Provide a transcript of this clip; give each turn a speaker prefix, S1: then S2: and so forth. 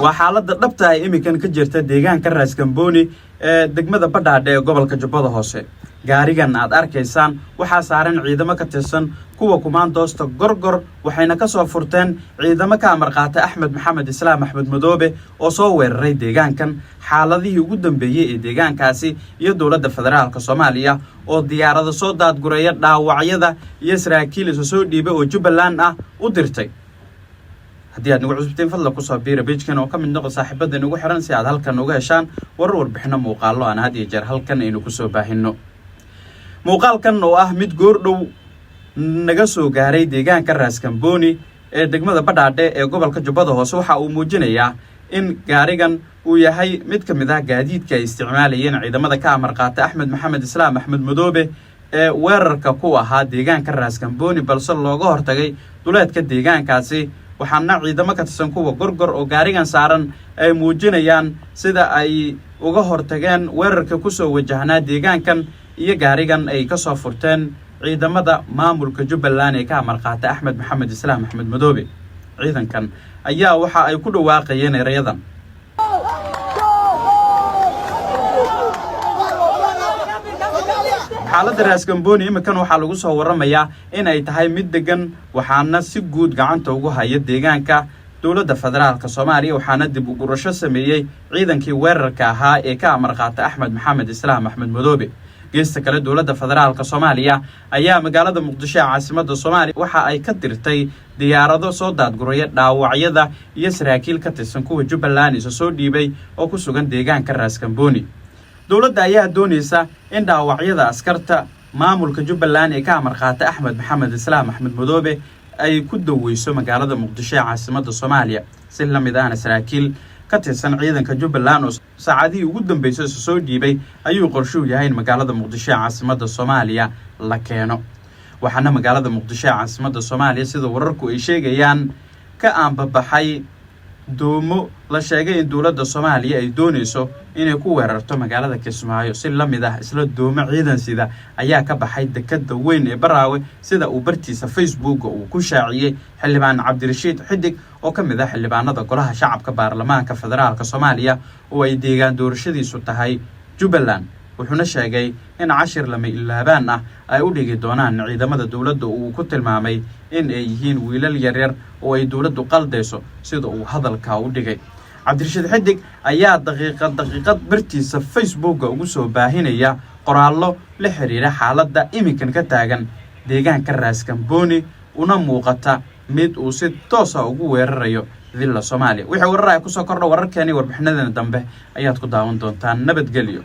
S1: وحالة دبتها إمكان كجرت ديجان كراس كمبوني دقمة بدها ده قبل كجبضة هوسه gaarigan aad arkaysaan waxa saaran ciidamo ka tirsan kuwa kumaandoosta gorgor waxayna ka soo furteen ciidamo ka amar qaata Axmed Maxamed Islaam Axmed Madoobe oo soo weeraray deegaankan xaaladihii ugu dambeeyay ee deegaankaasi iyo dawladda federaalka Soomaaliya oo diyaarado soo daadguraya dhaawacyada iyo saraakiil soo dhiibay oo Jubbaland ah u dirtay haddii aad nagu cusubteen fadlan ku soo biira page-kan oo ka mid noqo saaxiibada nagu xiran si aad halkan uga heshaan warbixino muuqaalo aan had iyo jeer halkan aynu ku soo baahino muuqaalkan oo ah mid goordhow naga soo gaaray deegaanka Raas Kamboni ee degmada Badhaadhe ee gobolka Jubbada Hoose waxa uu muujinayaa in gaarigan uu yahay mid ka mid ah gaadiidka ay isticmaalayeen ciidamada ka amar qaata Axmed Maxamed Islaam Axmed Madoobe ee weerarka ku ahaa deegaanka Raas Kamboni balse looga hortagay duleedka deegaankaasi waxaana ciidamo ka tirsan kuwa gorgor oo gaarigan saaran ay muujinayaan sida ay uga hortageen weerarka ku soo wajahnaa deegaankan iyo gaarigan ay ka soo furteen ciidamada maamulka Jubbaland ee ka amar qaata Axmed Maxamed Islaam Axmed Madoobe ciidankan ayaa waxa ay ku dhawaaqayeen erayadan xaaladda Raas Kamboni iminkan waxa lagu soo waramayaa in ay tahay mid degan waxaana si guud gacanta ugu haya deegaanka dawladda federaalka Soomaaliya waxaana dib u gurasho sameeyay ciidankii weerarka ahaa ee ka amar qaata Axmed Maxamed Islaam Axmed Madoobe geesta kale dawladda federaalka Soomaaliya ayaa magaalada Muqdisho caasimadda Soomaaliya waxa ay ka dirtay diyaarado soo daadguraya dhaawacyada iyo saraakiil ka tirsan kuwa Jubbaland soo dhiibay oo ku sugan deegaanka Raas Kamboni dawladda ayaa doonaysa in dhaawacyada askarta maamulka Jubbaland ee ka amar qaata Axmed Maxamed Islaam Axmed Madoobe ay ku daweyso magaalada Muqdisho caasimadda Soomaaliya si la mid ah saraakiil ka tirsan ciidanka Jubbaland oo saacadii ugu dambeysay soo dhiibay ayuu qorshu yahay in magaalada Muqdisho caasimadda Soomaaliya la keeno waxaana magaalada Muqdisho caasimadda Soomaaliya sida wararku ay sheegayaan ka aanbabaxay doomo la sheegay in dawladda Soomaaliya ay doonayso inay ku weerarto magaalada Kismaayo si la mid ah isla doomo ciidan sida ayaa ka baxay dekada weyn ee Baraawe sida uu bartiisa Facebook uu ku shaaciyay xildhibaan Cabdirashiid Xidig oo ka mid ah xildhibaanada golaha shacabka baarlamaanka federaalka Soomaaliya oo ay deegaan doorashadiisu tahay Jubbaland wuxuuna sheegay in 10 lama ilaabaan ah ay u dhigi doonaan ciidamada dawladda uu ku tilmaamay in ay yihiin wiilal yaryar oo ay dawladdu qaldayso sida uu hadalka u dhigay Cabdirashiid Xidig ayaa daqiiqad bartiisa Facebook ugu soo baahinaya qoraallo la xiriira xaaladda iminkan ka taagan deegaanka Raas Kamboni una muuqata mid uu si toos ah ugu weerarayo Villa Soomaaliya wixii warar ay ku soo kordho wararkeeni warbixinadana dambe ayaad ku daawan doontaan nabadgelyo